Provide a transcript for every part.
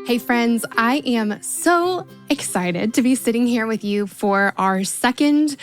Hey friends, I am so excited to be sitting here with you for our second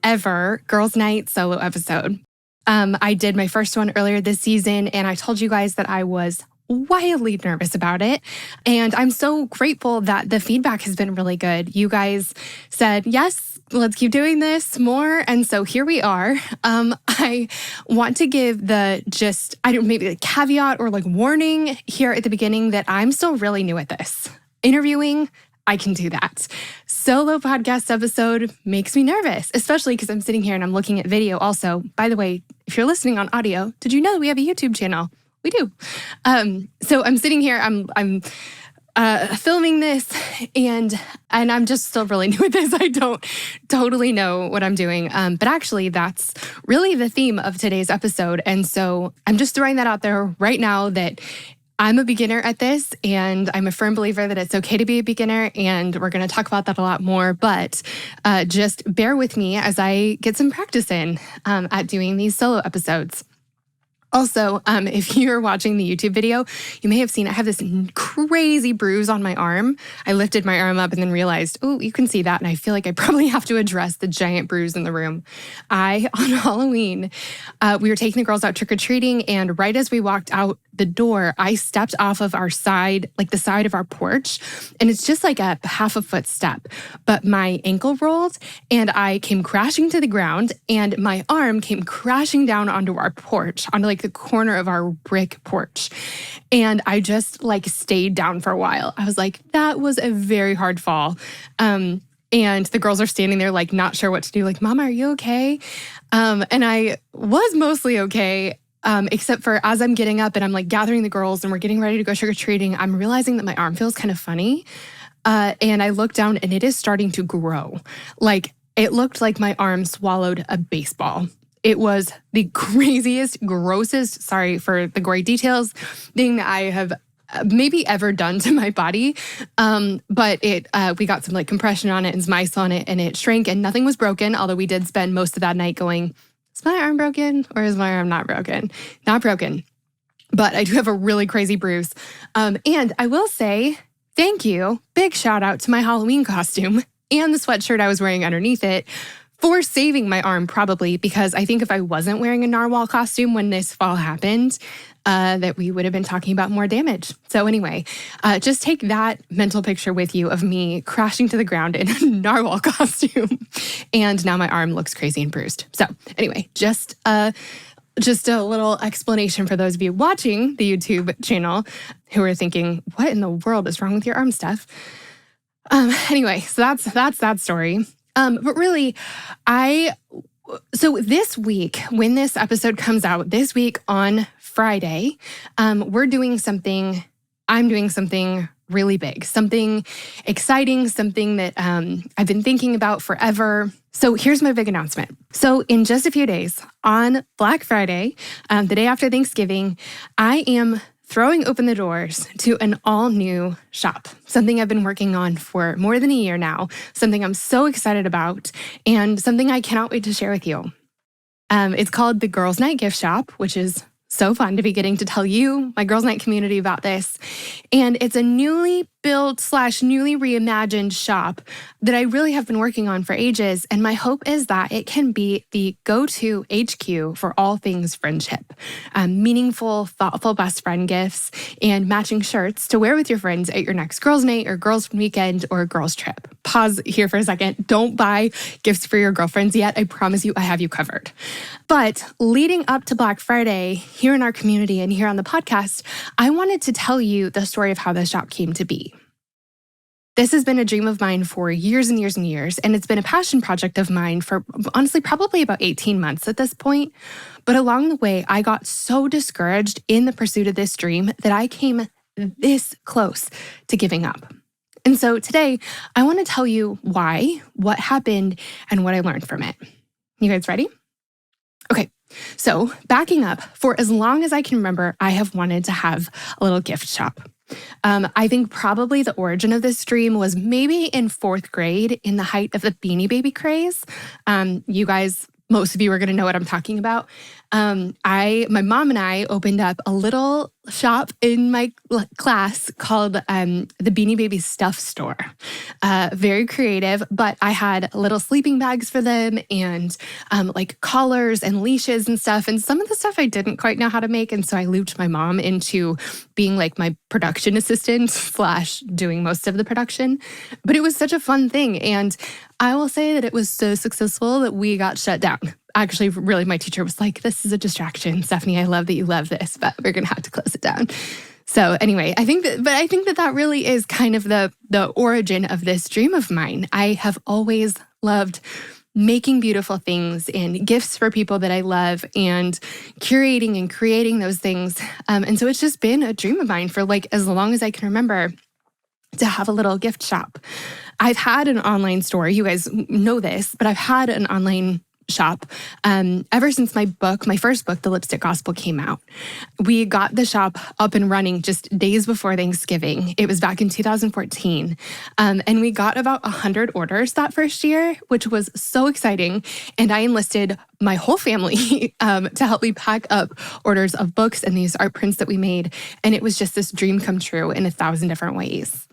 ever Girls Night solo episode. I did my first one earlier this season, and I told you guys that I was wildly nervous about it. And I'm so grateful that the feedback has been really good. You guys said, yes, let's keep doing this more. And so here we are. I want to give maybe a caveat or warning here at the beginning that I'm still really new at this. Interviewing, I can do that. Solo podcast episode makes me nervous, especially because I'm sitting here and I'm looking at video also. By the way, if you're listening on audio, did you know that we have a YouTube channel? We do. So I'm sitting here, I'm filming this, and I'm just still really new at this. I don't totally know what I'm doing. But actually, that's really the theme of today's episode. And so I'm just throwing that out there right now that I'm a beginner at this, and I'm a firm believer that it's okay to be a beginner, and we're going to talk about that a lot more, but just bear with me as I get some practice in at doing these solo episodes. Also, if you're watching the YouTube video, you may have seen I have this crazy bruise on my arm. I lifted my arm up and then realized, oh, you can see that. And I feel like I probably have to address the giant bruise in the room. On Halloween, we were taking the girls out trick-or-treating. And right as we walked out the door, I stepped off of our side, the side of our porch. And it's just like a half a foot step. But my ankle rolled and I came crashing to the ground. And my arm came crashing down onto our porch, onto the corner of our brick porch. And I just stayed down for a while. I was like, that was a very hard fall. And the girls are standing there not sure what to do. Mama, are you okay? And I was mostly okay. Except for as I'm getting up and I'm gathering the girls and we're getting ready to go trick-or-treating, I'm realizing that my arm feels kind of funny. And I look down and it is starting to grow. It looked like my arm swallowed a baseball. It was the craziest, grossest, sorry for the gory details, thing that I have maybe ever done to my body. But we got some compression on it and some ice on it, and it shrank and nothing was broken. Although we did spend most of that night going, is my arm broken or is my arm not broken? Not broken. But I do have a really crazy bruise. And I will say, thank you. Big shout out to my Halloween costume and the sweatshirt I was wearing underneath it for saving my arm, probably, because I think if I wasn't wearing a narwhal costume when this fall happened, that we would have been talking about more damage. So anyway, just take that mental picture with you of me crashing to the ground in a narwhal costume. And now my arm looks crazy and bruised. So anyway, just a little explanation for those of you watching the YouTube channel who are thinking, what in the world is wrong with your arm, Steph? Anyway, so that's that story. But really, so this week, when this episode comes out, this week on Friday, I'm doing something really big, something exciting, something that I've been thinking about forever. So here's my big announcement. So in just a few days, on Black Friday, the day after Thanksgiving, I am throwing open the doors to an all-new shop, something I've been working on for more than a year now, something I'm so excited about, and something I cannot wait to share with you. It's called the Girls Night Gift Shop, which is so fun to be getting to tell you, my Girls Night community, about this. And it's a newly built / newly reimagined shop that I really have been working on for ages. And my hope is that it can be the go-to HQ for all things friendship, meaningful, thoughtful best friend gifts and matching shirts to wear with your friends at your next girls' night or girls' weekend or girls' trip. Pause here for a second. Don't buy gifts for your girlfriends yet. I promise you I have you covered. But leading up to Black Friday, here in our community and here on the podcast, I wanted to tell you the story of how the shop came to be. This has been a dream of mine for years and years and years, and it's been a passion project of mine for honestly probably about 18 months at this point. But along the way, I got so discouraged in the pursuit of this dream that I came this close to giving up. And so today, I want to tell you why, what happened, and what I learned from it. You guys ready? Okay, so backing up, for as long as I can remember, I have wanted to have a little gift shop. I think probably the origin of this dream was maybe in 4th grade in the height of the Beanie Baby craze. You guys, most of you are going to know what I'm talking about. My mom and I opened up a little shop in my class called the Beanie Babies Stuff Store. Very creative, but I had little sleeping bags for them and like collars and leashes and stuff. And some of the stuff I didn't quite know how to make. And so I looped my mom into being like my production assistant / doing most of the production. But it was such a fun thing. And I will say that it was so successful that we got shut down. Actually, really, my teacher was like, this is a distraction. Stephanie, I love that you love this, but we're going to have to close it down. So anyway, I think that really is kind of the origin of this dream of mine. I have always loved making beautiful things and gifts for people that I love and curating and creating those things. And so it's just been a dream of mine for like as long as I can remember to have a little gift shop. I've had an online store. You guys know this, but I've had an online shop ever since my first book, The Lipstick Gospel, came out. We got the shop up and running just days before Thanksgiving. It was back in 2014. And we got about 100 orders that first year, which was so exciting. And I enlisted my whole family to help me pack up orders of books and these art prints that we made. And it was just this dream come true in 1,000 different ways.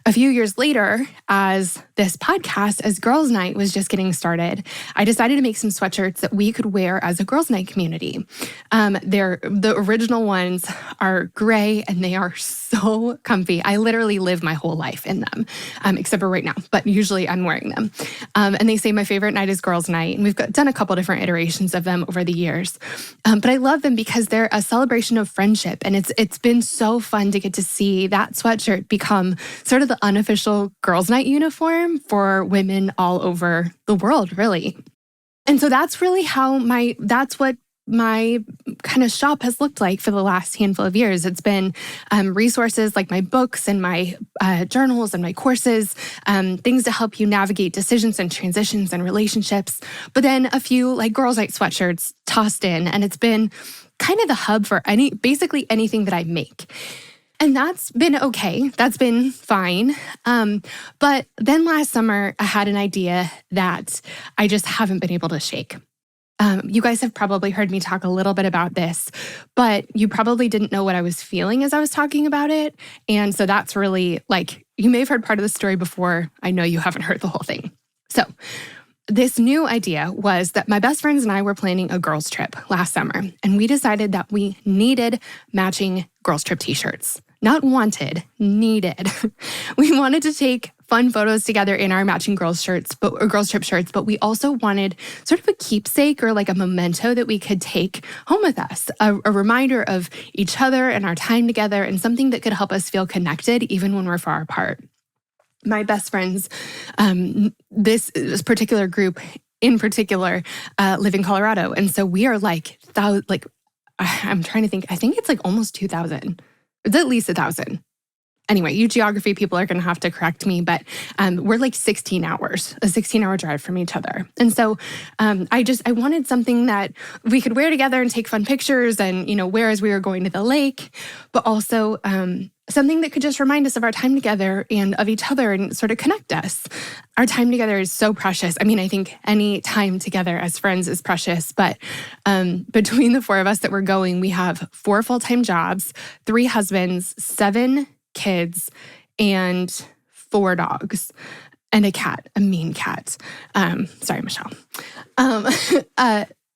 A few years later, as this podcast, as Girls Night was just getting started, I decided to make some sweatshirts that we could wear as a Girls Night community. The original ones are gray and they are so comfy. I literally live my whole life in them, except for right now, but usually I'm wearing them. And they say my favorite night is Girls Night. And we've done a couple different iterations of them over the years. But I love them because they're a celebration of friendship. And it's been so fun to get to see that sweatshirt become sort of the unofficial Girls Night uniform for women all over the world, really. And so that's really that's what my kind of shop has looked like for the last handful of years. It's been resources like my books and my journals and my courses, things to help you navigate decisions and transitions and relationships, but then a few like Girls Night sweatshirts tossed in. And it's been kind of the hub for basically anything that I make. And that's been okay. That's been fine. But then last summer, I had an idea that I just haven't been able to shake. You guys have probably heard me talk a little bit about this, but you probably didn't know what I was feeling as I was talking about it. And so that's really like, you may have heard part of the story before. I know you haven't heard the whole thing. So this new idea was that my best friends and I were planning a girls' trip last summer, and we decided that we needed matching girls' trip t-shirts. Not wanted, needed. We wanted to take fun photos together in our matching girls' trip shirts, but we also wanted sort of a keepsake or like a memento that we could take home with us, a reminder of each other and our time together, and something that could help us feel connected even when we're far apart. My best friends, this particular group in particular, live in Colorado. And so we are I'm trying to think, I think it's like almost 2,000. It's at least 1,000. Anyway, you geography people are going to have to correct me, but we're like 16 hours, a 16-hour drive from each other. And so I wanted something that we could wear together and take fun pictures and, wear as we were going to the lake, but also something that could just remind us of our time together and of each other and sort of connect us. Our time together is so precious. I mean, I think any time together as friends is precious, but between the four of us that we're going, we have 4 full-time jobs, 3 husbands, 7 kids, and 4 dogs, and a cat, a mean cat. Sorry, Michelle.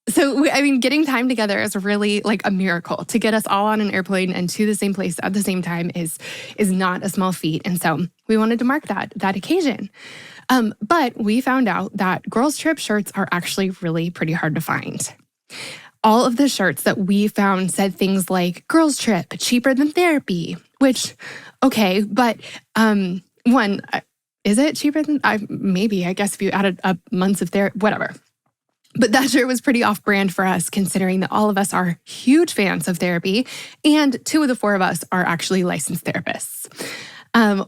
So, getting time together is really like a miracle. To get us all on an airplane and to the same place at the same time is not a small feat. And so we wanted to mark that occasion. But we found out that girls' trip shirts are actually really pretty hard to find. All of the shirts that we found said things like girls' trip, cheaper than therapy, which, okay, but one, is it cheaper than, maybe, I guess if you added up months of therapy, whatever. But that shirt was pretty off-brand for us, considering that all of us are huge fans of therapy, and 2 of the 4 of us are actually licensed therapists.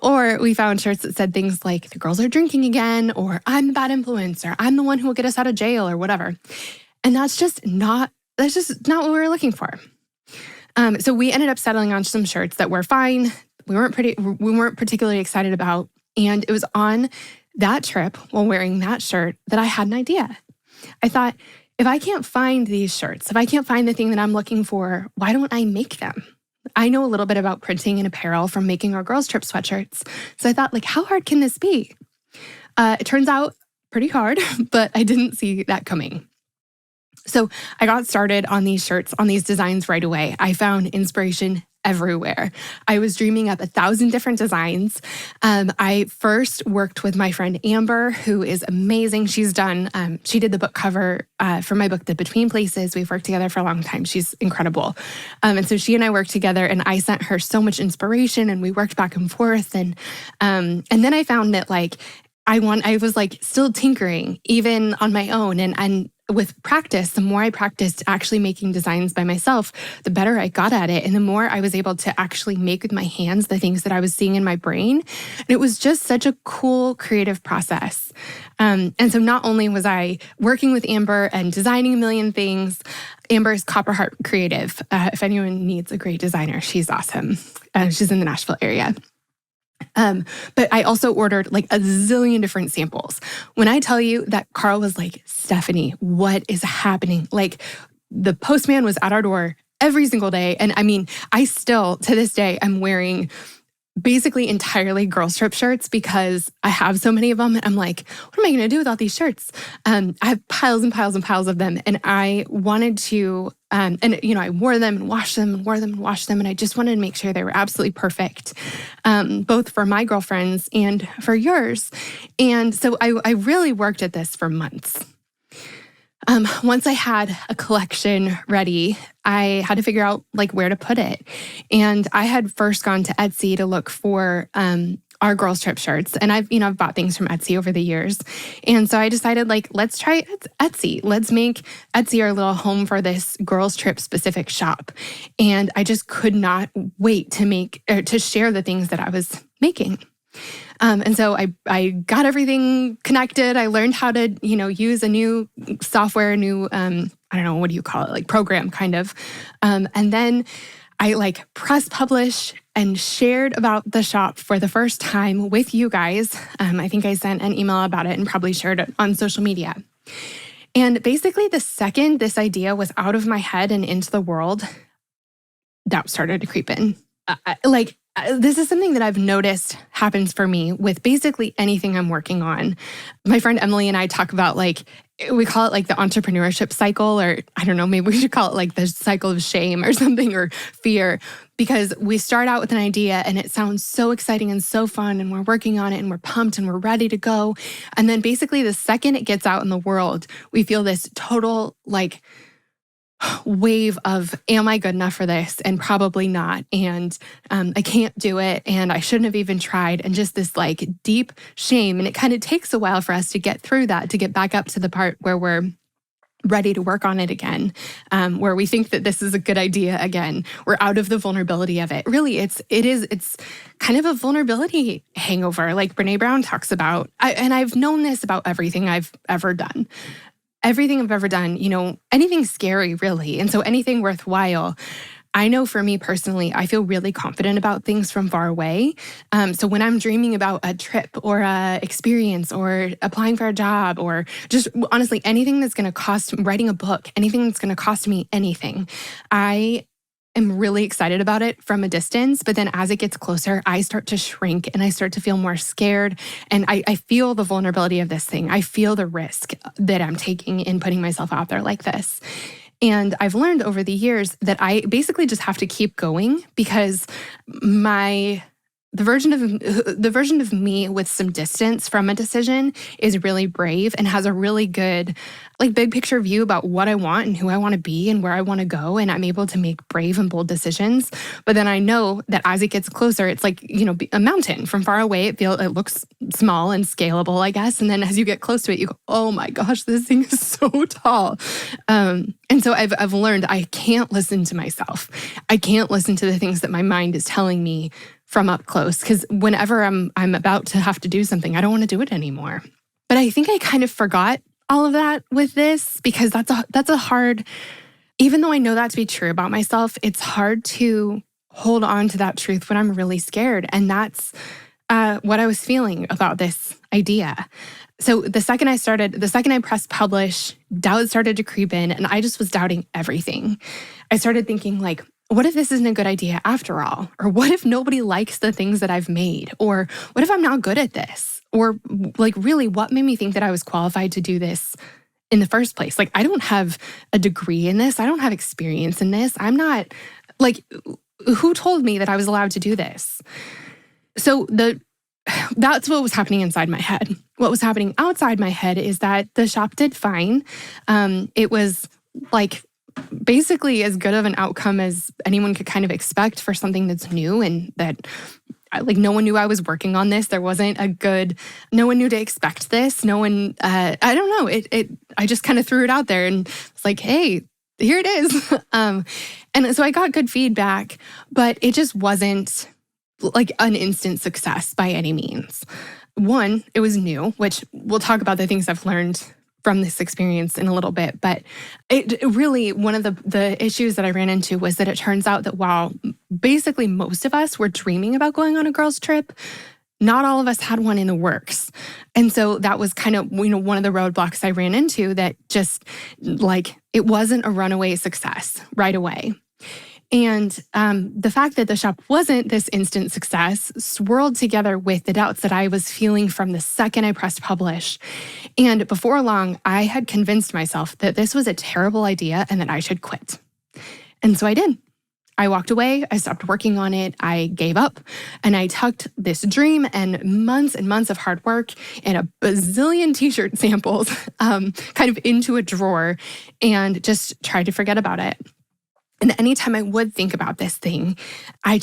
Or we found shirts that said things like, the girls are drinking again, or I'm the bad influence, or I'm the one who will get us out of jail, or whatever. And that's just not what we were looking for. So we ended up settling on some shirts that were fine. We weren't particularly excited about. And it was on that trip, while wearing that shirt, that I had an idea. I thought, if I can't find these shirts, if I can't find the thing that I'm looking for, why don't I make them? I know a little bit about printing and apparel from making our girls trip sweatshirts. So I thought, like, how hard can this be? It turns out pretty hard, but I didn't see that coming. So I got started on these shirts, on these designs right away. I found inspiration everywhere. I was dreaming up 1,000 different designs. I first worked with my friend Amber, who is amazing. She did the book cover for my book, The Between Places. We've worked together for a long time. She's incredible. And so she and I worked together, and I sent her so much inspiration, and we worked back and forth. And then I found that I was still tinkering even on my own, and with practice, the more I practiced actually making designs by myself, the better I got at it. And the more I was able to actually make with my hands the things that I was seeing in my brain. And it was just such a cool creative process. And so not only was I working with Amber and designing a million things, Amber's Copper Heart Creative. If anyone needs a great designer, she's awesome. She's in the Nashville area. But I also ordered like a zillion different samples. When I tell you that Carl was like, Stephanie, what is happening? Like, the postman was at our door every single day. And I mean, I still, to this day, I'm wearing basically entirely girls trip shirts because I have so many of them. And I'm like, what am I going to do with all these shirts? I have piles and piles and piles of them. And I wanted to, I wore them and washed them and wore them and washed them. And I just wanted to make sure they were absolutely perfect, both for my girlfriends and for yours. And so I really worked at this for months. Once I had a collection ready, I had to figure out like where to put it. And I had first gone to Etsy to look for our girls trip shirts. And I've bought things from Etsy over the years. And so I decided let's try Etsy. Let's make Etsy our little home for this girls trip specific shop. And I just could not wait to share the things that I was making. And so I got everything connected. I learned how to, use a new software, I don't know, what do you call it? Like program kind of. And then I press publish and shared about the shop for the first time with you guys. I think I sent an email about it and probably shared it on social media. And basically the second this idea was out of my head and into the world, doubt started to creep in. This is something that I've noticed happens for me with basically anything I'm working on. My friend Emily and I talk about we call it the entrepreneurship cycle, or I don't know, maybe we should call it the cycle of shame or something, or fear, because we start out with an idea and it sounds so exciting and so fun and we're working on it and we're pumped and we're ready to go. And then basically the second it gets out in the world, we feel this total wave of, am I good enough for this? And probably not. And I can't do it. And I shouldn't have even tried. And just this deep shame. And it kind of takes a while for us to get through that, to get back up to the part where we're ready to work on it again, where we think that this is a good idea again. We're out of the vulnerability of it. Really, it's kind of a vulnerability hangover, like Brené Brown talks about. And I've known this about everything I've ever done. Everything I've ever done, anything scary, really. And so anything worthwhile, I know for me personally, I feel really confident about things from far away. So when I'm dreaming about a trip or a experience or applying for a job, or just honestly, anything that's going to cost, writing a book, anything that's going to cost me anything, I am really excited about it from a distance. But then as it gets closer, I start to shrink and I start to feel more scared. And I feel the vulnerability of this thing. I feel the risk that I'm taking in putting myself out there like this. And I've learned over the years that I basically just have to keep going, because the version of me with some distance from a decision is really brave and has a really good big picture view about what I want and who I want to be and where I want to go. And I'm able to make brave and bold decisions. But then I know that as it gets closer, it's a mountain. From far away, it looks small and scalable, I guess. And then as you get close to it, you go, oh my gosh, this thing is so tall. And so I've learned I can't listen to myself. I can't listen to the things that my mind is telling me from up close, because whenever I'm about to have to do something, I don't want to do it anymore. But I think I kind of forgot all of that with this, because that's a hard, even though I know that to be true about myself, it's hard to hold on to that truth when I'm really scared. And that's what I was feeling about this idea. So the second I pressed publish, doubt started to creep in, and I just was doubting everything. I started thinking what if this isn't a good idea after all? Or what if nobody likes the things that I've made? Or what if I'm not good at this? Or like, really, what made me think that I was qualified to do this in the first place? Like, I don't have a degree in this. I don't have experience in this. I'm not like, who told me that I was allowed to do this? So that's what was happening inside my head. What was happening outside my head is that the shop did fine. It was like basically as good of an outcome as anyone could kind of expect for something that's new, and that like no one knew I was working on this. There wasn't no one knew to expect this. No one, I don't know. I just kind of threw it out there and it's like, hey, here it is. And so I got good feedback, but it just wasn't like an instant success by any means. One, it was new, which we'll talk about the things I've learned from this experience in a little bit. But it really, one of the issues that I ran into was that it turns out that while basically most of us were dreaming about going on a girls' trip, not all of us had one in the works. And so that was kind of, one of the roadblocks I ran into, that just like, it wasn't a runaway success right away. And the fact that the shop wasn't this instant success swirled together with the doubts that I was feeling from the second I pressed publish. And before long, I had convinced myself that this was a terrible idea and that I should quit. And so I did. I walked away, I stopped working on it, I gave up, and I tucked this dream and months of hard work and a bazillion t-shirt samples kind of into a drawer and just tried to forget about it. And anytime I would think about this thing, I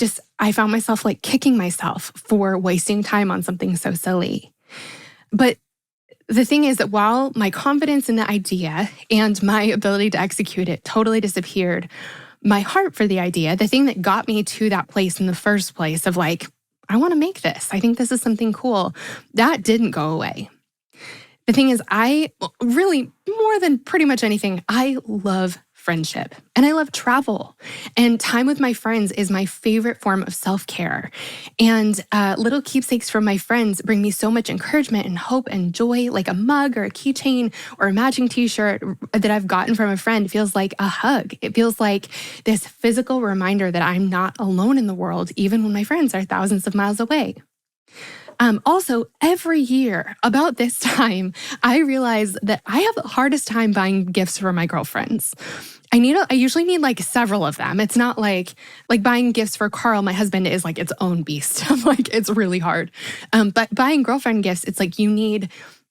found myself like kicking myself for wasting time on something so silly. But the thing is that while my confidence in the idea and my ability to execute it totally disappeared, my heart for the idea, the thing that got me to that place in the first place of like, I want to make this, I think this is something cool, that didn't go away. The thing is, I really, more than pretty much anything, I love friendship and I love travel, and time with my friends is my favorite form of self-care. And little keepsakes from my friends bring me so much encouragement and hope and joy, like a mug or a keychain or a matching t-shirt that I've gotten from a friend feels like a hug. It feels like this physical reminder that I'm not alone in the world, even when my friends are thousands of miles away. Also, every year about this time, I realize that I have the hardest time buying gifts for my girlfriends. I usually need like several of them. It's not like buying gifts for Carl, my husband, is like its own beast. Like, it's really hard. But buying girlfriend gifts, it's like you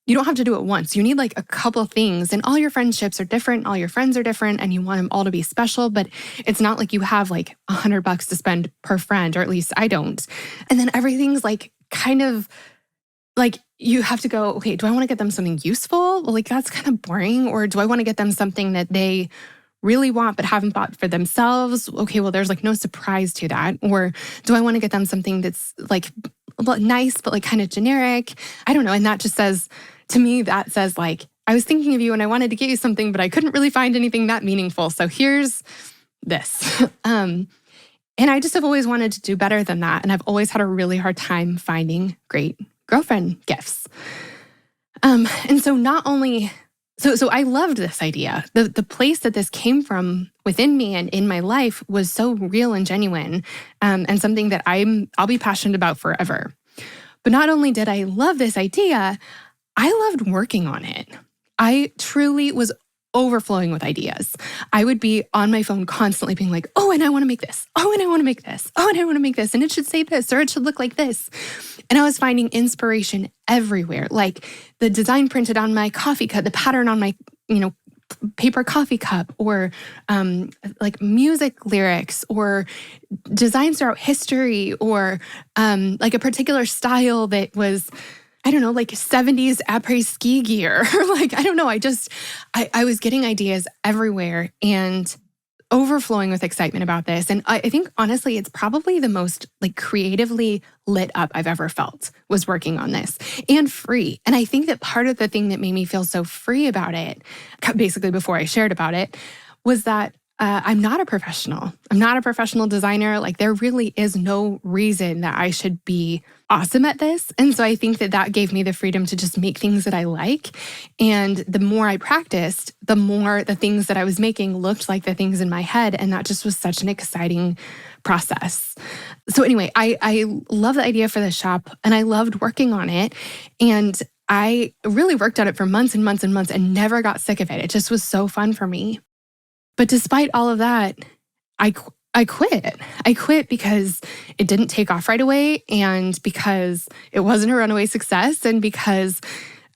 don't have to do it once. You need like a couple things, and all your friendships are different. All your friends are different, and you want them all to be special, but it's not like you have like $100 to spend per friend, or at least I don't. And then everything's like kind of like you have to go, okay, do I want to get them something useful? Well, like that's kind of boring. Or do I want to get them something that they really want but haven't bought for themselves? Okay, well, there's like no surprise to that. Or do I want to get them something that's like nice but like kind of generic? I don't know. And that just says, to me, that says like, I was thinking of you and I wanted to get you something, but I couldn't really find anything that meaningful. So here's this. And I just have always wanted to do better than that. And I've always had a really hard time finding great girlfriend gifts. And so not only, so I loved this idea. The place that this came from within me and in my life was so real and genuine, and something that I'll be passionate about forever. But not only did I love this idea, I loved working on it. I truly was overflowing with ideas. I would be on my phone constantly being like, oh, and I want to make this. Oh, and I want to make this. Oh, and I want to make this. And it should say this, or it should look like this. And I was finding inspiration everywhere. Like the design printed on my coffee cup, the pattern on my, paper coffee cup, or like music lyrics, or designs throughout history, or like a particular style that was, I don't know, like 70s après-ski gear. Like, I don't know. I was getting ideas everywhere and overflowing with excitement about this. And I think, honestly, it's probably the most like creatively lit up I've ever felt was working on this, and free. And I think that part of the thing that made me feel so free about it, basically before I shared about it, was that I'm not a professional. I'm not a professional designer. Like, there really is no reason that I should be awesome at this. And so I think that that gave me the freedom to just make things that I like. And the more I practiced, the more the things that I was making looked like the things in my head. And that just was such an exciting process. So anyway, I love the idea for the shop and I loved working on it. And I really worked on it for months and months and months and never got sick of it. It just was so fun for me. But despite all of that, I quit. I quit because it didn't take off right away and because it wasn't a runaway success and because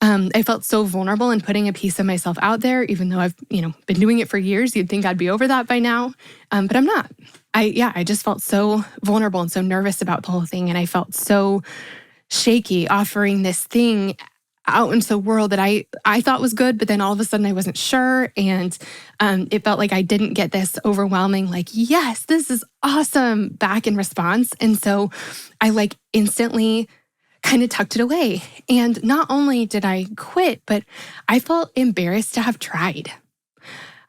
I felt so vulnerable in putting a piece of myself out there, even though I've, been doing it for years. You'd think I'd be over that by now, but I'm not. I just felt so vulnerable and so nervous about the whole thing. And I felt so shaky offering this thing out into the world that I thought was good, but then all of a sudden I wasn't sure. And it felt like I didn't get this overwhelming, like, yes, this is awesome back in response. And so I instantly kind of tucked it away. And not only did I quit, but I felt embarrassed to have tried.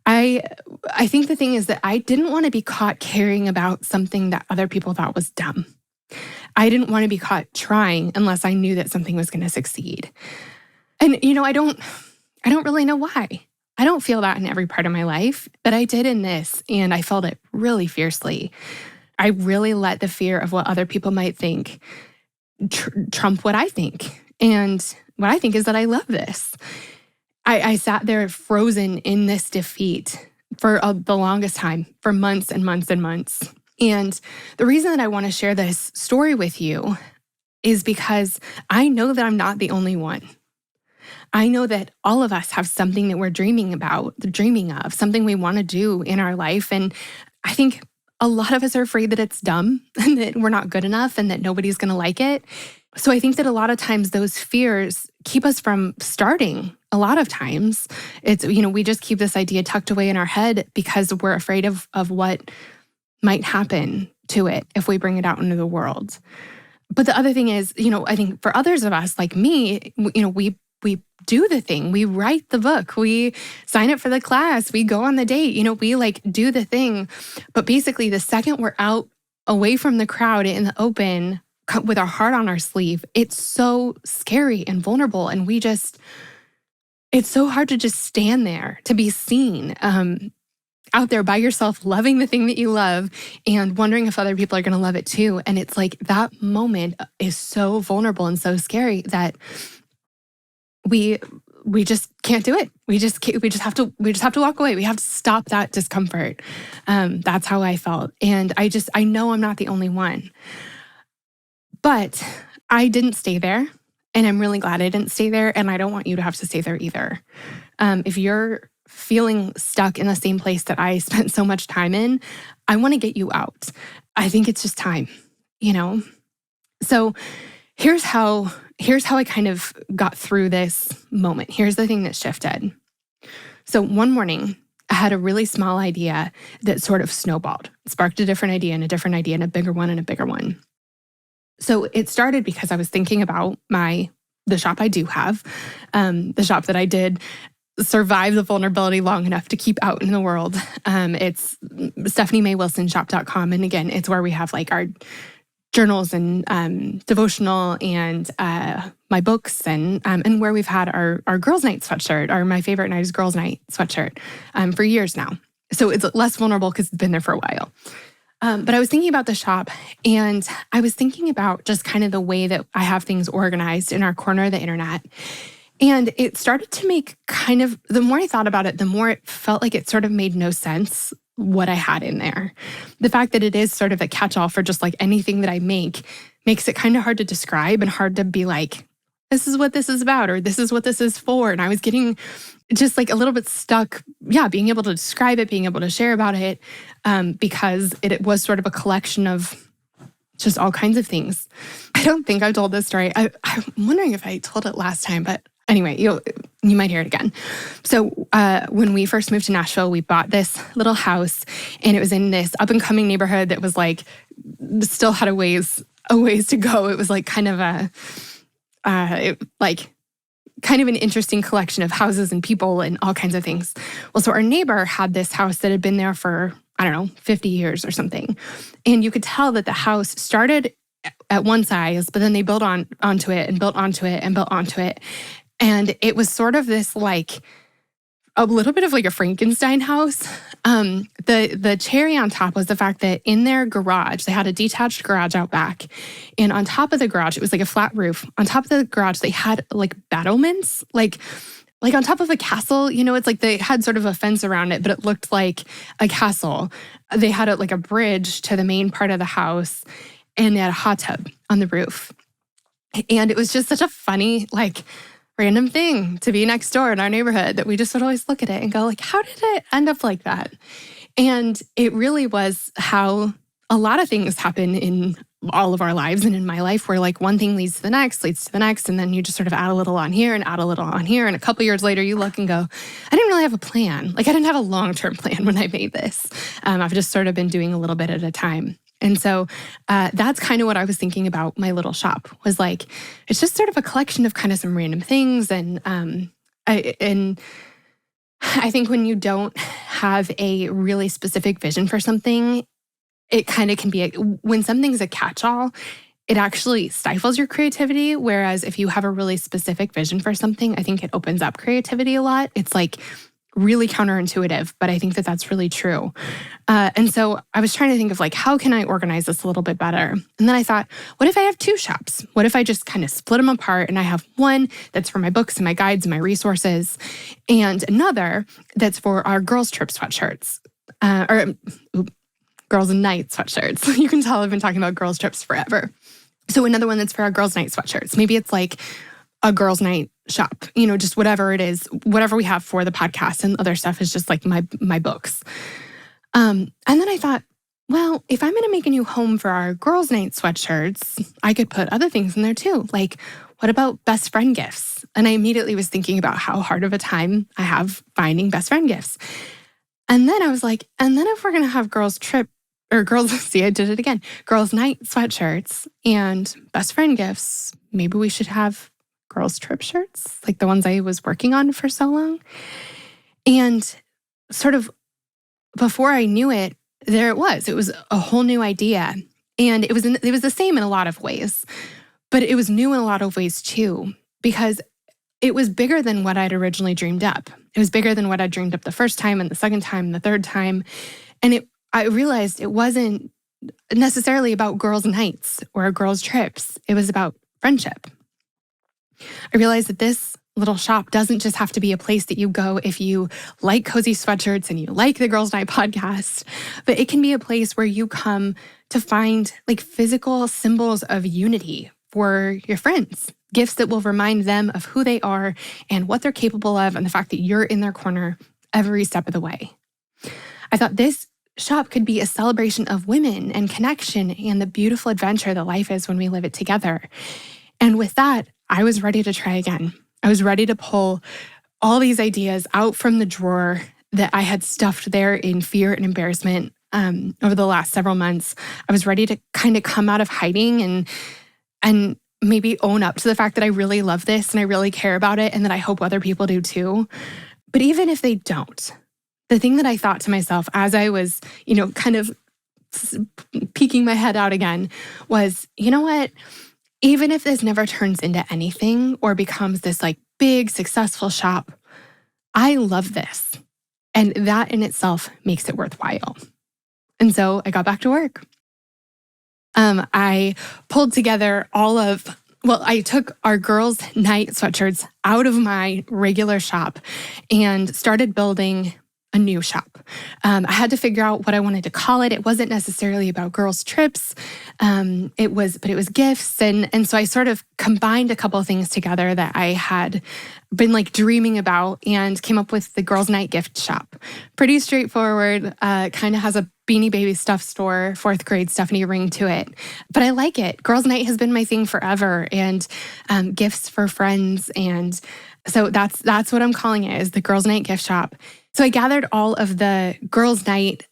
I think the thing is that I didn't want to be caught caring about something that other people thought was dumb. I didn't want to be caught trying unless I knew that something was going to succeed. And, I don't really know why. I don't feel that in every part of my life, but I did in this, and I felt it really fiercely. I really let the fear of what other people might think trump what I think. And what I think is that I love this. I sat there frozen in this defeat for the longest time, for months and months and months. And the reason that I want to share this story with you is because I know that I'm not the only one. I know that all of us have something that we're dreaming of, something we want to do in our life. And I think a lot of us are afraid that it's dumb and that we're not good enough and that nobody's going to like it. So I think that a lot of times those fears keep us from starting. A lot of times it's, we just keep this idea tucked away in our head because we're afraid of what might happen to it if we bring it out into the world. But the other thing is, I think for others of us like me, we do the thing. We write the book. We sign up for the class. We go on the date. We do the thing. But basically, the second we're out away from the crowd in the open with our heart on our sleeve, it's so scary and vulnerable. And it's so hard to just stand there, to be seen out there by yourself, loving the thing that you love and wondering if other people are going to love it too. And it's like that moment is so vulnerable and so scary that we just can't do it. We just have to walk away. We have to stop that discomfort. That's how I felt. And I know I'm not the only one. But I didn't stay there. And I'm really glad I didn't stay there. And I don't want you to have to stay there either. If you're feeling stuck in the same place that I spent so much time in, I want to get you out. I think it's just time, So here's how I kind of got through this moment. Here's the thing that shifted. So one morning, I had a really small idea that sort of snowballed, sparked a different idea and a different idea and a bigger one and a bigger one. So it started because I was thinking about the shop I do have, the shop that I did survive the vulnerability long enough to keep out in the world. It's StephanieMayWilsonShop.com. And again, it's where we have our journals and devotional and my books and where we've had our girls' night sweatshirt, or my favorite night is girls' night sweatshirt for years now. So it's less vulnerable because it's been there for a while. But I was thinking about the shop, and I was thinking about just kind of the way that I have things organized in our corner of the internet. And it started to make the more I thought about it, the more it felt like it sort of made no sense what I had in there. The fact that it is sort of a catch-all for just anything that I make makes it kind of hard to describe and hard to be like, this is what this is about, or this is what this is for. And I was getting just a little bit stuck, being able to describe it, being able to share about it, because it was sort of a collection of just all kinds of things. I don't think I've told this story. I'm wondering if I told it last time, but anyway, you might hear it again. So when we first moved to Nashville, we bought this little house, and it was in this up-and-coming neighborhood that was still had a ways to go. It was kind of a kind of an interesting collection of houses and people and all kinds of things. Well, so our neighbor had this house that had been there for, I don't know, 50 years or something. And you could tell that the house started at one size, but then they built onto it and built onto it and built onto it. And it was sort of this like a little bit of like a Frankenstein house. The cherry on top was the fact that in their garage, they had a detached garage out back. And on top of the garage, it was like a flat roof. On top of the garage, they had like battlements, like on top of a castle. It's like they had sort of a fence around it, but it looked like a castle. They had like a bridge to the main part of the house, and they had a hot tub on the roof. And it was just such a funny, like, random thing to be next door in our neighborhood that we just would always look at it and go like, how did it end up like that? And it really was how a lot of things happen in all of our lives and in my life, where like one thing leads to the next, and then you just sort of add a little on here and add a little on here. And a couple years later, you look and go, I didn't really have a plan. Like I didn't have a long-term plan when I made this. I've just sort of been doing a little bit at a time. And so that's kind of what I was thinking about my little shop, was like, it's just sort of a collection of kind of some random things. And I think when you don't have a really specific vision for something, it kind of can be, when something's a catch-all, it actually stifles your creativity. Whereas if you have a really specific vision for something, I think it opens up creativity a lot. It's like really counterintuitive, but I think that that's really true. And so I was trying to think of like, how can I organize this a little bit better? And then I thought, what if I have two shops? What if I just kind of split them apart and I have one that's for my books and my guides and my resources, and another that's for our girls' trip sweatshirts, girls' night sweatshirts. You can tell I've been talking about girls' trips forever. So another one that's for our girls' night sweatshirts. Maybe it's like a girls' night shop, just whatever it is, whatever we have for the podcast, and other stuff is just like my books. And then I thought, well, if I'm going to make a new home for our girls' night sweatshirts, I could put other things in there too. Like, what about best friend gifts? And I immediately was thinking about how hard of a time I have finding best friend gifts. And then I was like, and then if we're going to have girls' night sweatshirts and best friend gifts, maybe we should have girls' trip shirts, like the ones I was working on for so long. And sort of before I knew it, there it was. It was a whole new idea. And it was the same in a lot of ways, but it was new in a lot of ways too, because it was bigger than what I'd originally dreamed up. It was bigger than what I dreamed up the first time and the second time and the third time. And I realized it wasn't necessarily about girls' nights or girls' trips. It was about friendship. I realized that this little shop doesn't just have to be a place that you go if you like cozy sweatshirts and you like the Girls Night podcast, but it can be a place where you come to find like physical symbols of unity for your friends, gifts that will remind them of who they are and what they're capable of, and the fact that you're in their corner every step of the way. I thought this shop could be a celebration of women and connection and the beautiful adventure that life is when we live it together. And with that, I was ready to try again. I was ready to pull all these ideas out from the drawer that I had stuffed there in fear and embarrassment over the last several months. I was ready to kind of come out of hiding and maybe own up to the fact that I really love this and I really care about it and that I hope other people do too. But even if they don't, the thing that I thought to myself as I was, kind of peeking my head out again was, you know what? Even if this never turns into anything or becomes this like big successful shop, I love this. And that in itself makes it worthwhile. And so I got back to work. I pulled together I took our girls' night sweatshirts out of my regular shop and started building a new shop. I had to figure out what I wanted to call it. It wasn't necessarily about girls' trips. It was gifts. And so I sort of combined a couple of things together that I had been like dreaming about and came up with the Girls' Night gift shop. Pretty straightforward, kind of has a Beanie Baby stuff store, 4th grade Stephanie ring to it. But I like it. Girls' Night has been my thing forever, and gifts for friends. And so that's what I'm calling it, is the Girls' Night gift shop. So I gathered all of the girls' night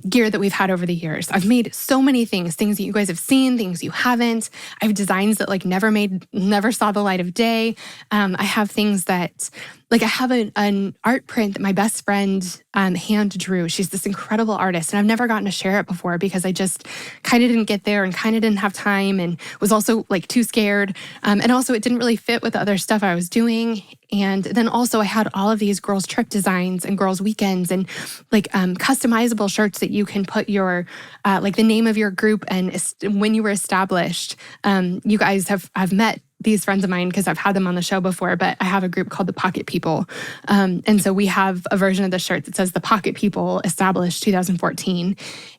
gear that we've had over the years. I've made so many things that you guys have seen, things you haven't. I have designs that never saw the light of day. I have things that, like I have an art print that my best friend hand drew. She's this incredible artist, and I've never gotten to share it before because I just kind of didn't get there and kind of didn't have time and was also like too scared. And also it didn't really fit with the other stuff I was doing. And then also I had all of these girls' trip designs and girls' weekends and like customizable shirts that you can put your, like the name of your group and when you were established. You guys have met these friends of mine because I've had them on the show before, but I have a group called the Pocket People. And so we have a version of the shirt that says the Pocket People established 2014.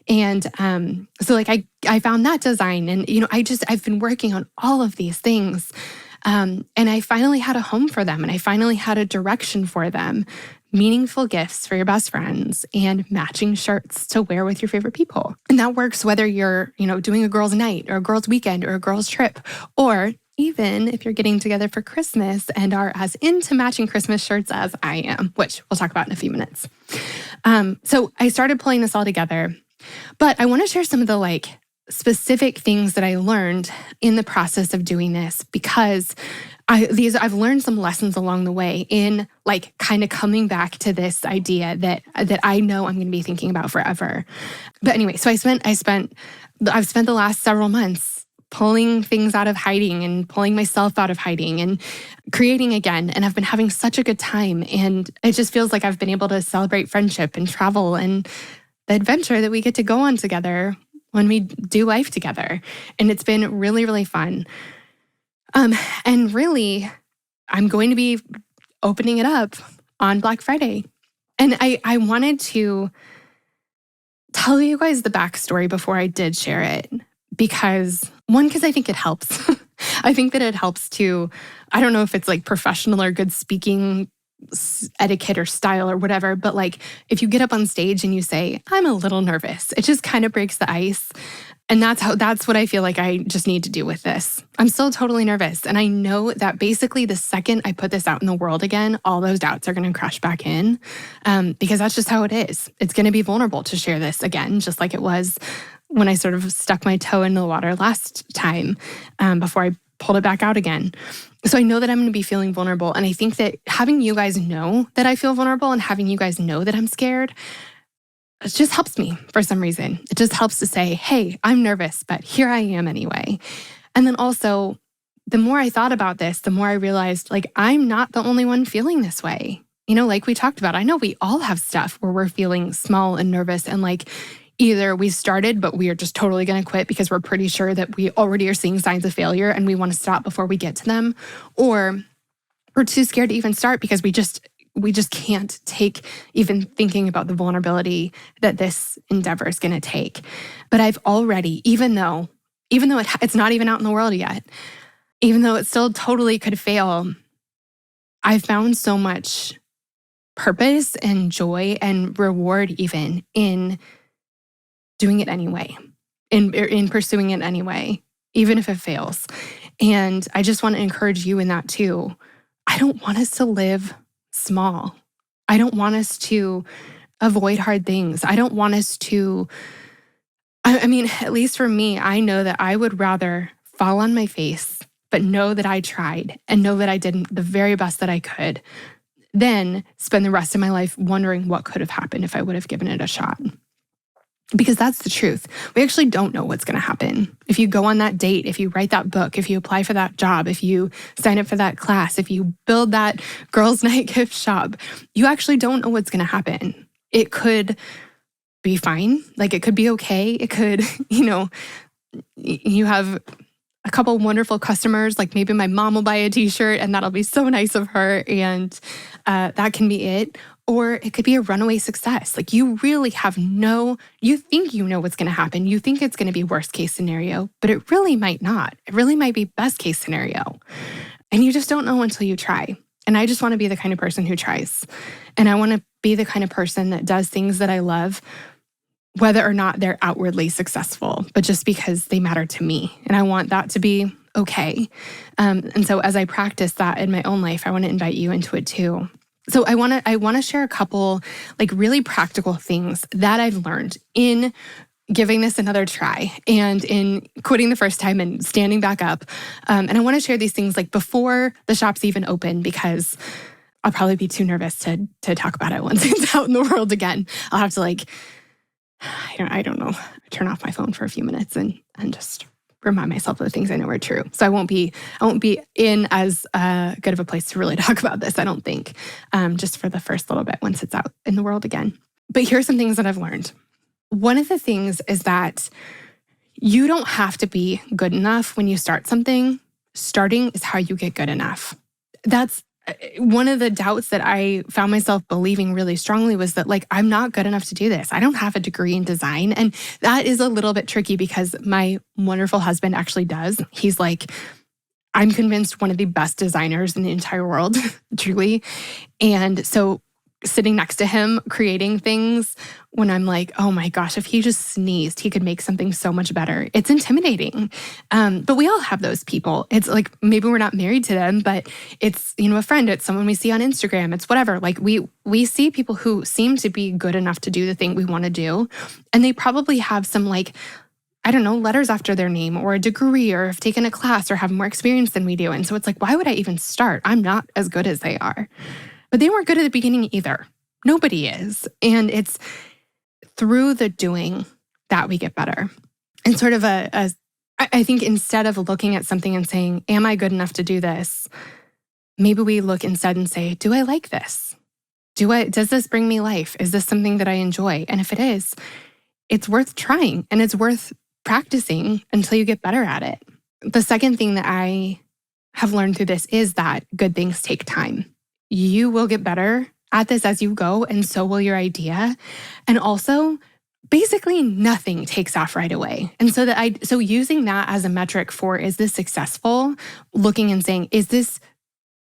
And so like I found that design and, I've been working on all of these things. And I finally had a home for them and I finally had a direction for them. Meaningful gifts for your best friends and matching shirts to wear with your favorite people. And that works whether you're, doing a girls' night or a girls' weekend or a girls' trip, or even if you're getting together for Christmas and are as into matching Christmas shirts as I am, which we'll talk about in a few minutes. So I started pulling this all together, but I want to share some of the specific things that I learned in the process of doing this because I've learned some lessons along the way in kind of coming back to this idea that I know I'm going to be thinking about forever. But anyway, so I've spent the last several months pulling things out of hiding and pulling myself out of hiding and creating again. And I've been having such a good time. And it just feels like I've been able to celebrate friendship and travel and the adventure that we get to go on together when we do life together. And it's been really, really fun. And really, I'm going to be opening it up on Black Friday. And I wanted to tell you guys the backstory before I did share it. Because I think it helps. I think that it helps to, I don't know if it's professional or good speaking etiquette or style or whatever, but if you get up on stage and you say, I'm a little nervous, it just kind of breaks the ice. And that's what I feel like I just need to do with this. I'm still totally nervous. And I know that basically the second I put this out in the world again, all those doubts are going to crash back in because that's just how it is. It's going to be vulnerable to share this again, just like it was when I sort of stuck my toe in the water last time before I pulled it back out again. So I know that I'm going to be feeling vulnerable. And I think that having you guys know that I feel vulnerable and having you guys know that I'm scared, it just helps me for some reason. It just helps to say, hey, I'm nervous, but here I am anyway. And then also, the more I thought about this, the more I realized I'm not the only one feeling this way. Like we talked about, I know we all have stuff where we're feeling small and nervous and either we started, but we are just totally going to quit because we're pretty sure that we already are seeing signs of failure and we want to stop before we get to them. Or we're too scared to even start because we just can't take even thinking about the vulnerability that this endeavor is going to take. But I've already, even though it's not even out in the world yet, even though it still totally could fail, I've found so much purpose and joy and reward even in doing it anyway, in pursuing it anyway, even if it fails. And I just want to encourage you in that too. I don't want us to live small. I don't want us to avoid hard things. I don't want us to, I mean, at least for me, I know that I would rather fall on my face, but know that I tried and know that I did the very best that I could, than spend the rest of my life wondering what could have happened if I would have given it a shot. Because that's the truth. We actually don't know what's going to happen. If you go on that date, if you write that book, if you apply for that job, if you sign up for that class, if you build that girls' night gift shop, you actually don't know what's going to happen. It could be fine. It could be okay. It could, you have a couple wonderful customers, maybe my mom will buy a t-shirt and that'll be so nice of her. And that can be it. Or it could be a runaway success. You really you think you know what's going to happen. You think it's going to be worst case scenario, but it really might not. It really might be best case scenario. And you just don't know until you try. And I just want to be the kind of person who tries. And I want to be the kind of person that does things that I love, whether or not they're outwardly successful, but just because they matter to me. And I want that to be okay. And so as I practice that in my own life, I want to invite you into it too. So I want to share a couple like really practical things that I've learned in giving this another try and in quitting the first time and standing back up. And I want to share these things like before the shops even open, because I'll probably be too nervous to talk about it once it's out in the world again. I'll have to I don't know, turn off my phone for a few minutes and just remind myself of the things I know are true. So I won't be in as good of a place to really talk about this, I don't think, just for the first little bit once it's out in the world again. But here's some things that I've learned. One of the things is that you don't have to be good enough when you start something. Starting is how you get good enough. That's one of the doubts that I found myself believing really strongly, was that like, I'm not good enough to do this. I don't have a degree in design. And that is a little bit tricky because my wonderful husband actually does. He's like, I'm convinced one of the best designers in the entire world, truly. And so sitting next to him creating things, when I'm like, oh my gosh, if he just sneezed, he could make something so much better. It's intimidating. But we all have those people. It's like, maybe we're not married to them, but it's, a friend, it's someone we see on Instagram, it's whatever. Like we see people who seem to be good enough to do the thing we want to do. And they probably have some letters after their name or a degree or have taken a class or have more experience than we do. And so it's like, why would I even start? I'm not as good as they are. But they weren't good at the beginning either. Nobody is. And it's through the doing that we get better. And sort of I think instead of looking at something and saying, am I good enough to do this? Maybe we look instead and say, do I like this? Does this bring me life? Is this something that I enjoy? And if it is, it's worth trying and it's worth practicing until you get better at it. The second thing that I have learned through this is that good things take time. You will get better at this as you go, and so will your idea. And also, basically nothing takes off right away. And so using that as a metric for, is this successful? Looking and saying, does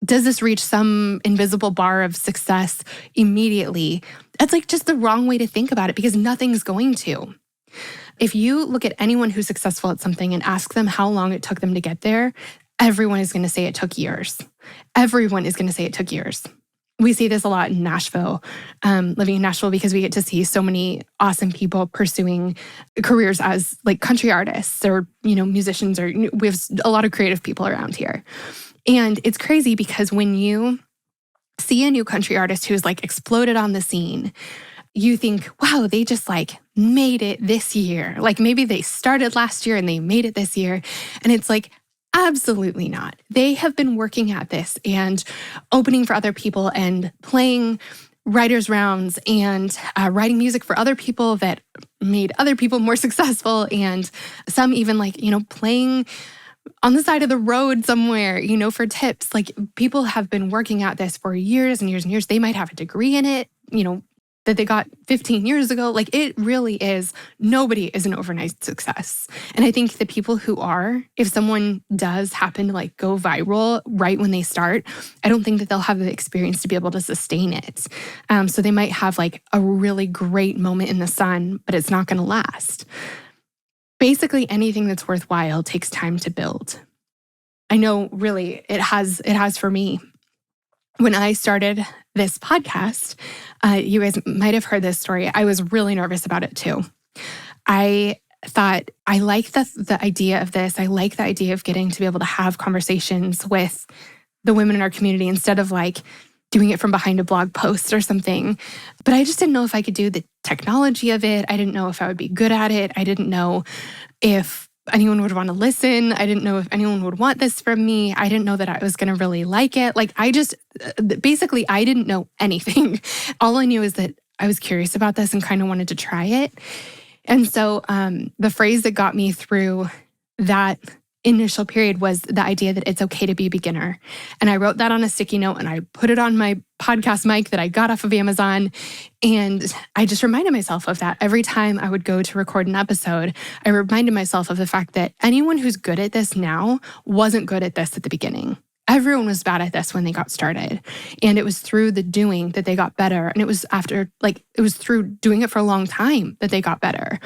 this reach some invisible bar of success immediately? That's like just the wrong way to think about it, because nothing's going to. If you look at anyone who's successful at something and ask them how long it took them to get there, everyone is going to say it took years. Everyone is going to say it took years. We see this a lot in Nashville, living in Nashville, because we get to see so many awesome people pursuing careers as like country artists or, musicians, or we have a lot of creative people around here. And it's crazy because when you see a new country artist who's like exploded on the scene, you think, wow, they just like made it this year. Like maybe they started last year and they made it this year. And it's like, absolutely not. They have been working at this and opening for other people and playing writers' rounds and writing music for other people that made other people more successful. And some even playing on the side of the road somewhere, for tips. Like people have been working at this for years and years and years. They might have a degree in it, that they got 15 years ago. Like it really is, nobody is an overnight success. And I think the people who are, if someone does happen to like go viral right when they start, I don't think that they'll have the experience to be able to sustain it. So they might have like a really great moment in the sun, but it's not going to last. Basically, anything that's worthwhile takes time to build. I know really it has for me. When I started this podcast, you guys might have heard this story. I was really nervous about it too. I thought, I like the idea of this. I like the idea of getting to be able to have conversations with the women in our community instead of like doing it from behind a blog post or something. But I just didn't know if I could do the technology of it. I didn't know if I would be good at it. I didn't know if anyone would want to listen. I didn't know if anyone would want this from me. I didn't know that I was going to really like it. Like I didn't know anything. All I knew is that I was curious about this and kind of wanted to try it. And so the phrase that got me through that initial period was the idea that it's okay to be a beginner. And I wrote that on a sticky note and I put it on my podcast mic that I got off of Amazon. And I just reminded myself of that. Every time I would go to record an episode, I reminded myself of the fact that anyone who's good at this now wasn't good at this at the beginning. Everyone was bad at this when they got started. And it was through the doing that they got better. And it was through doing it for a long time that they got better.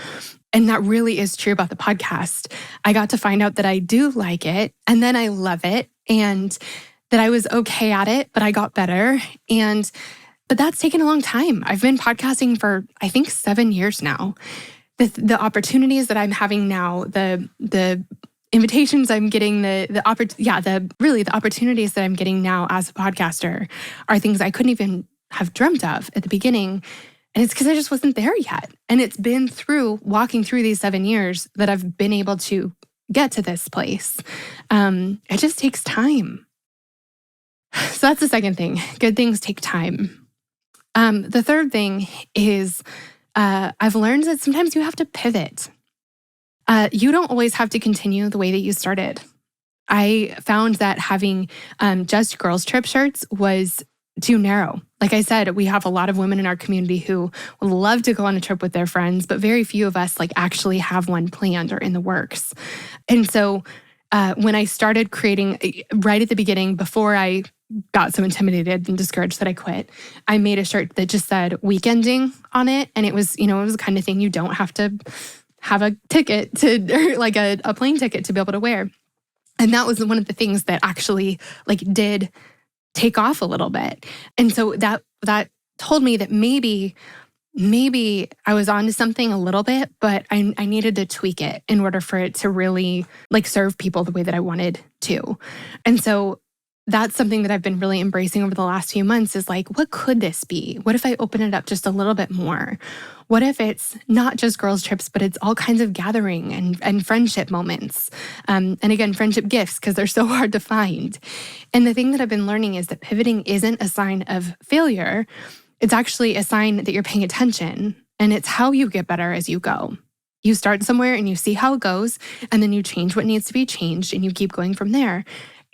And that really is true about the podcast. I got to find out that I do like it and then I love it. And that I was okay at it, but I got better. But that's taken a long time. I've been podcasting for, I think, 7 years now. The opportunities that I'm having now, the invitations I'm getting, the opportunities that I'm getting now as a podcaster are things I couldn't even have dreamt of at the beginning. And it's because I just wasn't there yet. And it's been through walking through these 7 years that I've been able to get to this place. It just takes time. So that's the second thing. Good things take time. The third thing is I've learned that sometimes you have to pivot. You don't always have to continue the way that you started. I found that having just girls trip shirts was too narrow. Like I said, we have a lot of women in our community who would love to go on a trip with their friends, but very few of us actually have one planned or in the works. And so when I started creating right at the beginning, before I got so intimidated and discouraged that I quit, I made a shirt that just said weekending on it. And it was, it was the kind of thing you don't have to have a ticket to, or like a plane ticket to be able to wear. And that was one of the things that actually did take off a little bit. And so that told me that maybe I was onto something a little bit, but I needed to tweak it in order for it to really serve people the way that I wanted to. And so that's something that I've been really embracing over the last few months is what could this be? What if I open it up just a little bit more? What if it's not just girls trips, but it's all kinds of gathering and friendship moments? And again, friendship gifts, because they're so hard to find. And the thing that I've been learning is that pivoting isn't a sign of failure. It's actually a sign that you're paying attention, and it's how you get better as you go. You start somewhere and you see how it goes, and then you change what needs to be changed, and you keep going from there.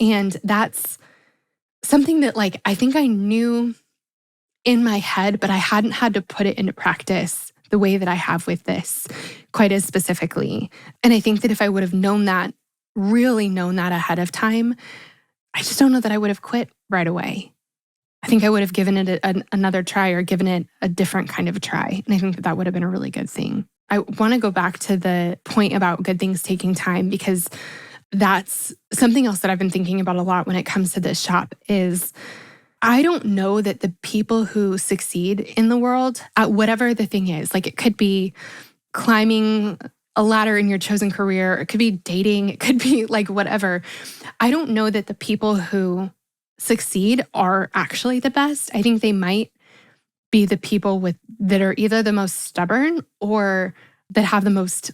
And that's something that I think I knew in my head, but I hadn't had to put it into practice the way that I have with this quite as specifically. And I think that if I would have really known that ahead of time, I just don't know that I would have quit right away. I think I would have given it another try or given it a different kind of a try. And I think that would have been a really good thing. I want to go back to the point about good things taking time, because that's something else that I've been thinking about a lot when it comes to this shop is I don't know that the people who succeed in the world at whatever the thing is, it could be climbing a ladder in your chosen career, it could be dating, it could be whatever. I don't know that the people who succeed are actually the best. I think they might be the people that are either the most stubborn or that have the most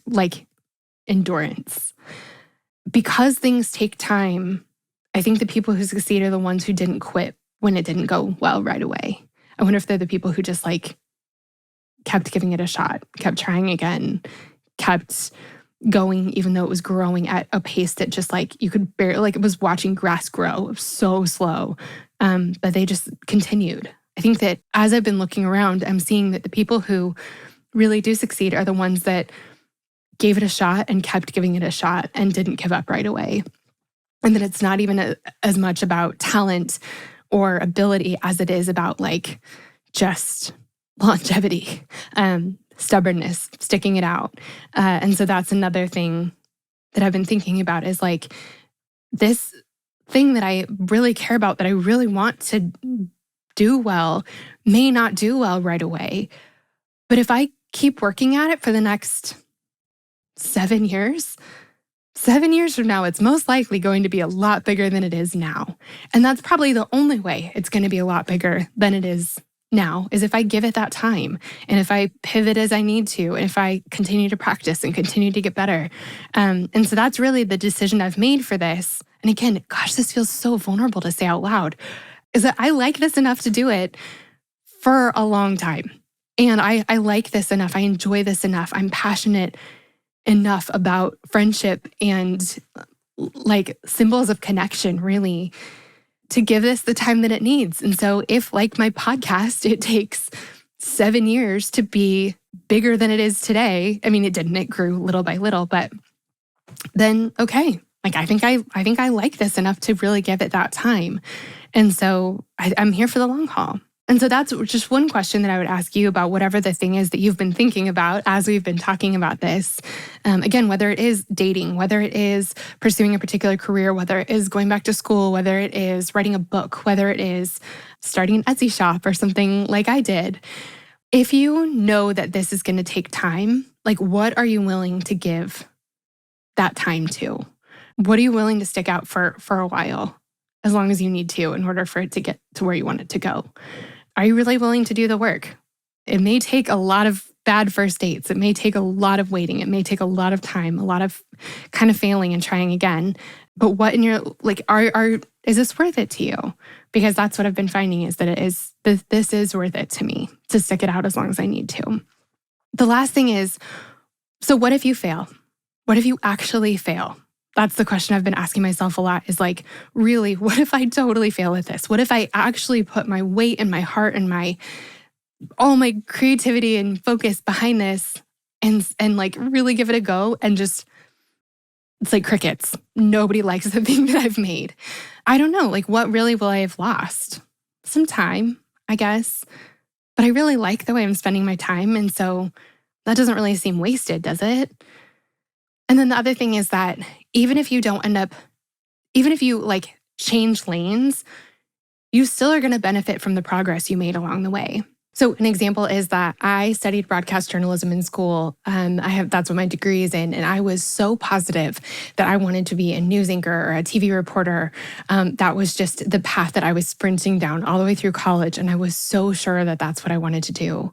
endurance. Because things take time, I think the people who succeed are the ones who didn't quit when it didn't go well right away. I wonder if they're the people who just kept giving it a shot, kept trying again, kept going even though it was growing at a pace that just you could barely, it was watching grass grow. It was so slow, but they just continued. I think that as I've been looking around, I'm seeing that the people who really do succeed are the ones that gave it a shot and kept giving it a shot and didn't give up right away. And that it's not even as much about talent or ability as it is about just longevity, stubbornness, sticking it out. And so that's another thing that I've been thinking about is this thing that I really care about, that I really want to do well, may not do well right away. But if I keep working at it for the next 7 years from now, it's most likely going to be a lot bigger than it is now. And that's probably the only way it's going to be a lot bigger than it is now, is if I give it that time and if I pivot as I need to, and if I continue to practice and continue to get better. And so that's really the decision I've made for this. And again, gosh, this feels so vulnerable to say out loud, is that I like this enough to do it for a long time. And I like this enough. I enjoy this enough. I'm passionate enough about friendship and symbols of connection, really, to give this the time that it needs. And so if my podcast, it takes 7 years to be bigger than it is today. I mean, it didn't, it grew little by little, but then, okay, I think I like this enough to really give it that time. And so I'm here for the long haul. And so that's just one question that I would ask you about whatever the thing is that you've been thinking about as we've been talking about this. Again, whether it is dating, whether it is pursuing a particular career, whether it is going back to school, whether it is writing a book, whether it is starting an Etsy shop or something like I did. If you know that this is going to take time, like what are you willing to give that time to? What are you willing to stick out for a while, as long as you need to, in order for it to get to where you want it to go? Are you really willing to do the work? It may take a lot of bad first dates. It may take a lot of waiting. It may take a lot of time, a lot of kind of failing and trying again. But what in your, like, is this worth it to you? Because that's what I've been finding is that this is worth it to me to stick it out as long as I need to. The last thing is, so what if you fail? What if you actually fail? That's the question I've been asking myself a lot is like, really, what if I totally fail at this? What if I actually put my weight and my heart and all my creativity and focus behind this and like really give it a go and just, it's like crickets. Nobody likes the thing that I've made. I don't know, like what really will I have lost? Some time, I guess. But I really like the way I'm spending my time. And so that doesn't really seem wasted, does it? And then the other thing is that even if you like change lanes, you still are going to benefit from the progress you made along the way. So an example is that I studied broadcast journalism in school. That's what my degree is in. And I was so positive that I wanted to be a news anchor or a TV reporter. That was just the path that I was sprinting down all the way through college. And I was so sure that that's what I wanted to do.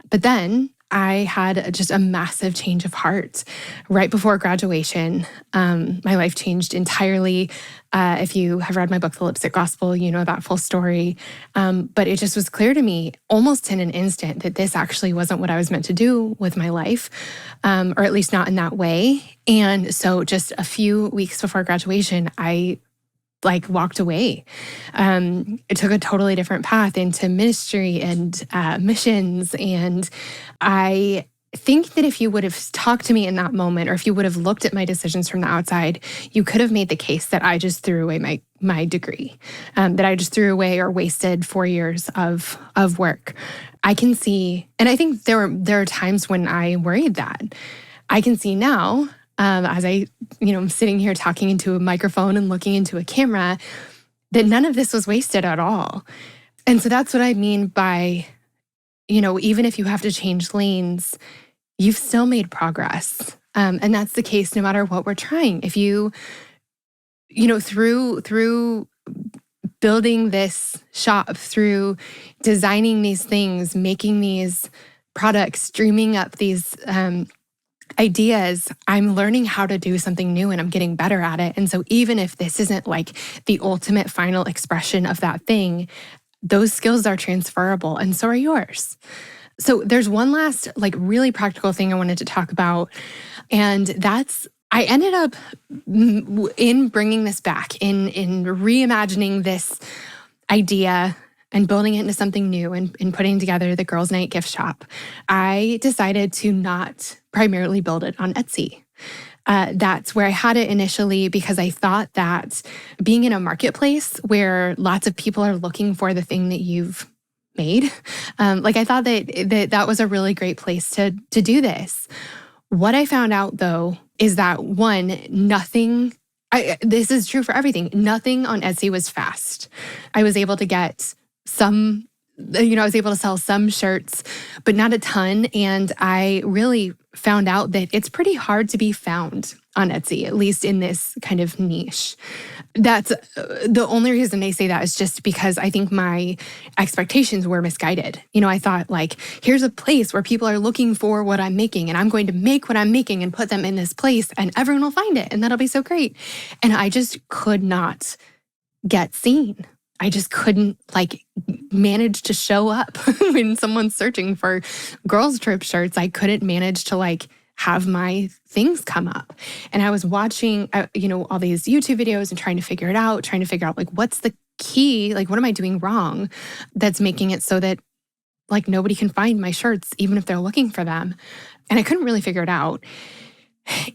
But then I had just a massive change of heart right before graduation. My life changed entirely. If you have read my book, The Lipstick Gospel, you know that full story. But it just was clear to me almost in an instant that this actually wasn't what I was meant to do with my life, or at least not in that way. And so just a few weeks before graduation, I walked away. It took a totally different path into ministry and missions. And I think that if you would have talked to me in that moment, or if you would have looked at my decisions from the outside, you could have made the case that I just threw away my degree, that I just threw away or wasted 4 years of work. I can see, and I think there are times when I worried that. I can see now, as I'm sitting here talking into a microphone and looking into a camera, that none of this was wasted at all. And so that's what I mean by, even if you have to change lanes, you've still made progress. And that's the case no matter what we're trying. If through building this shop, through designing these things, making these products, dreaming up these ideas, I'm learning how to do something new and I'm getting better at it. And so even if this isn't like the ultimate final expression of that thing, those skills are transferable and so are yours. So there's one last really practical thing I wanted to talk about. And that's, I ended up in bringing this back, in reimagining this idea and building it into something new and putting together the Girls Night gift shop. I decided to not primarily build it on Etsy. That's where I had it initially because I thought that being in a marketplace where lots of people are looking for the thing that you've made, I thought that was a really great place to do this. What I found out though is that this is true for everything. Nothing on Etsy was fast. I was able to get I was able to sell some shirts, but not a ton. And I really found out that it's pretty hard to be found on Etsy, at least in this kind of niche. That's the only reason I say that is just because I think my expectations were misguided. I thought here's a place where people are looking for what I'm making and I'm going to make what I'm making and put them in this place and everyone will find it and that'll be so great. And I just could not get seen. I just couldn't manage to show up when someone's searching for girls trip shirts. I couldn't manage to have my things come up. And I was watching, all these YouTube videos and trying to figure out what's the key? What am I doing wrong that's making it so that nobody can find my shirts, even if they're looking for them? And I couldn't really figure it out.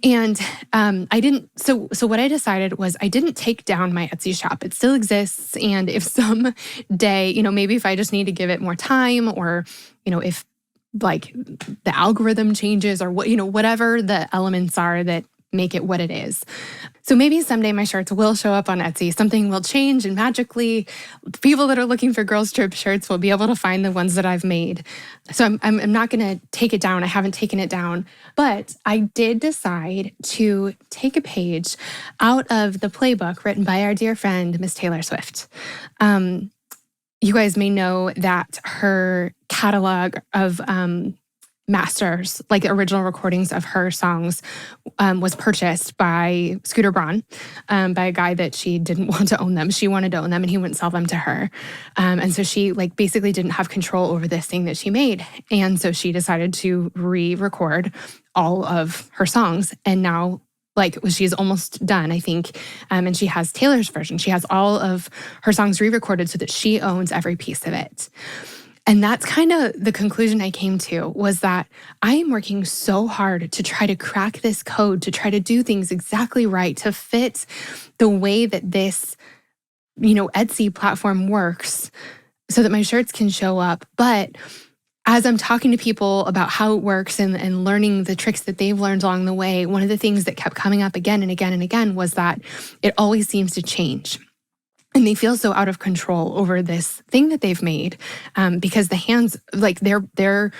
And I didn't, so what I decided was I didn't take down my Etsy shop. It still exists. And if some day, maybe if I just need to give it more time, or, if like the algorithm changes, or whatever the elements are that make it what it is. So maybe someday my shirts will show up on Etsy. Something will change, and magically people that are looking for Girls Trip shirts will be able to find the ones that I've made. So I'm not going to take it down. I haven't taken it down, but I did decide to take a page out of the playbook written by our dear friend, Miss Taylor Swift. You guys may know that her catalog of masters, like original recordings of her songs, was purchased by Scooter Braun, by a guy that she didn't want to own them. She wanted to own them, and he wouldn't sell them to her. And so she basically didn't have control over this thing that she made. And so she decided to re-record all of her songs. And now she's almost done, I think. And she has Taylor's version. She has all of her songs re-recorded so that she owns every piece of it. And that's kind of the conclusion I came to, was that I am working so hard to try to crack this code, to try to do things exactly right, to fit the way that this, Etsy platform works so that my shirts can show up. But as I'm talking to people about how it works and learning the tricks that they've learned along the way, one of the things that kept coming up again and again and again was that it always seems to change. And they feel so out of control over this thing that they've made, because the hands, their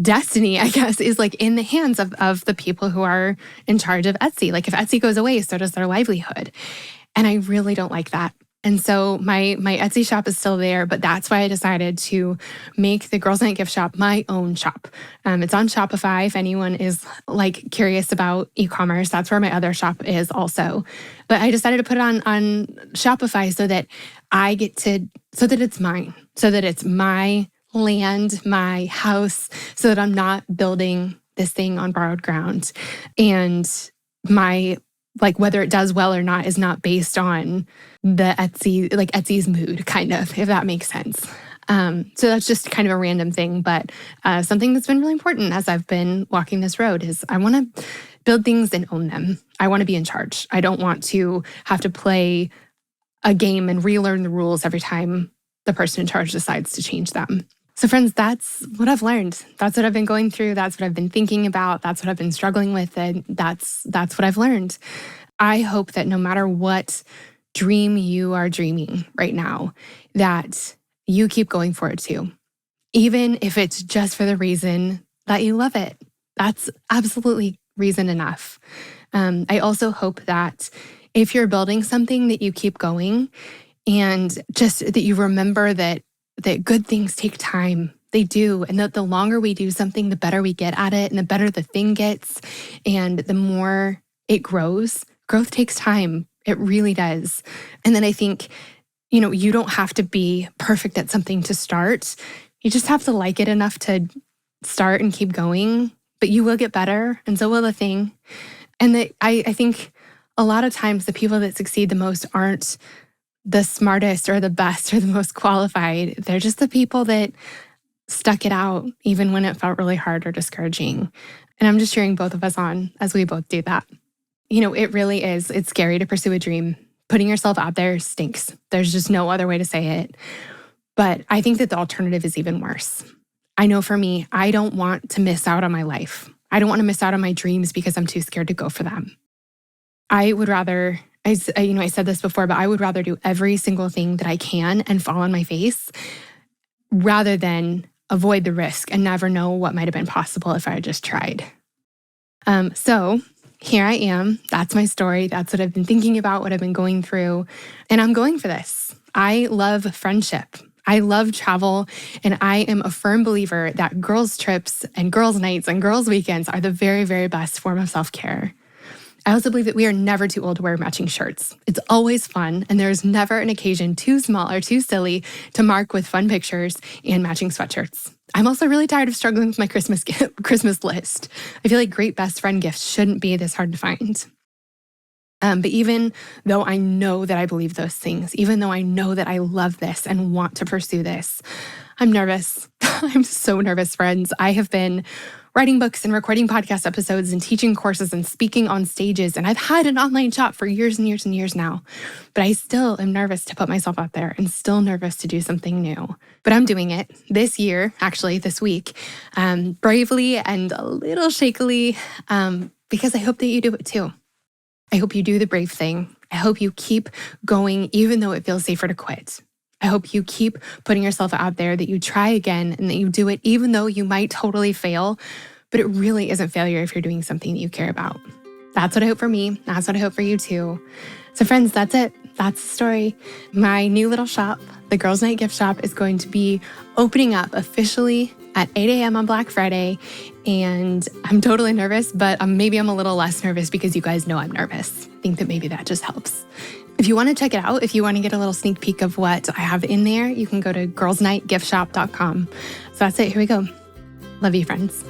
destiny, I guess, is in the hands of the people who are in charge of Etsy. If Etsy goes away, so does their livelihood. And I really don't like that. And so my Etsy shop is still there, but that's why I decided to make the Girls Night gift shop my own shop. It's on Shopify. If anyone is curious about e-commerce, that's where my other shop is also. But I decided to put it on Shopify so that so that it's mine, so that it's my land, my house, so that I'm not building this thing on borrowed ground. And my whether it does well or not is not based on the Etsy's mood, kind of, if that makes sense. So that's just kind of a random thing, but something that's been really important as I've been walking this road is I want to build things and own them. I want to be in charge. I don't want to have to play a game and relearn the rules every time the person in charge decides to change them. So friends, that's what I've learned. That's what I've been going through. That's what I've been thinking about. That's what I've been struggling with. And that's what I've learned. I hope that no matter what dream you are dreaming right now, that you keep going for it too. Even if it's just for the reason that you love it. That's absolutely reason enough. I also hope that if you're building something, that you keep going, and just that you remember that good things take time. They do. And that the longer we do something, the better we get at it, and the better the thing gets, and the more it grows. Growth takes time. It really does. And then I think, you don't have to be perfect at something to start. You just have to like it enough to start and keep going, but you will get better, and so will the thing. And that I think a lot of times the people that succeed the most aren't the smartest or the best or the most qualified. They're just the people that stuck it out even when it felt really hard or discouraging. And I'm just cheering both of us on as we both do that. It really is. It's scary to pursue a dream. Putting yourself out there stinks. There's just no other way to say it. But I think that the alternative is even worse. I know for me, I don't want to miss out on my life. I don't want to miss out on my dreams because I'm too scared to go for them. I would rather, I said this before, but I would rather do every single thing that I can and fall on my face rather than avoid the risk and never know what might have been possible if I had just tried. So here I am. That's my story. That's what I've been thinking about, what I've been going through. And I'm going for this. I love friendship. I love travel. And I am a firm believer that girls' trips and girls' nights and girls' weekends are the very, very best form of self-care. I also believe that we are never too old to wear matching shirts. It's always fun, and there's never an occasion too small or too silly to mark with fun pictures and matching sweatshirts. I'm also really tired of struggling with my Christmas list. I feel like great best friend gifts shouldn't be this hard to find. But even though I know that I believe those things, even though I know that I love this and want to pursue this, I'm nervous. I'm so nervous, friends. I have been writing books and recording podcast episodes and teaching courses and speaking on stages. And I've had an online shop for years and years and years now, but I still am nervous to put myself out there and still nervous to do something new. But I'm doing it this year, actually this week, bravely and a little shakily, because I hope that you do it too. I hope you do the brave thing. I hope you keep going, even though it feels safer to quit. I hope you keep putting yourself out there, that you try again and that you do it, even though you might totally fail, but it really isn't failure if you're doing something that you care about. That's what I hope for me. That's what I hope for you too. So friends, that's it. That's the story. My new little shop, the Girls Night Gift Shop, is going to be opening up officially at 8 a.m. on Black Friday. And I'm totally nervous, but maybe I'm a little less nervous because you guys know I'm nervous. I think that maybe that just helps. If you want to check it out, if you want to get a little sneak peek of what I have in there, you can go to girlsnightgiftshop.com. So that's it. Here we go. Love you, friends.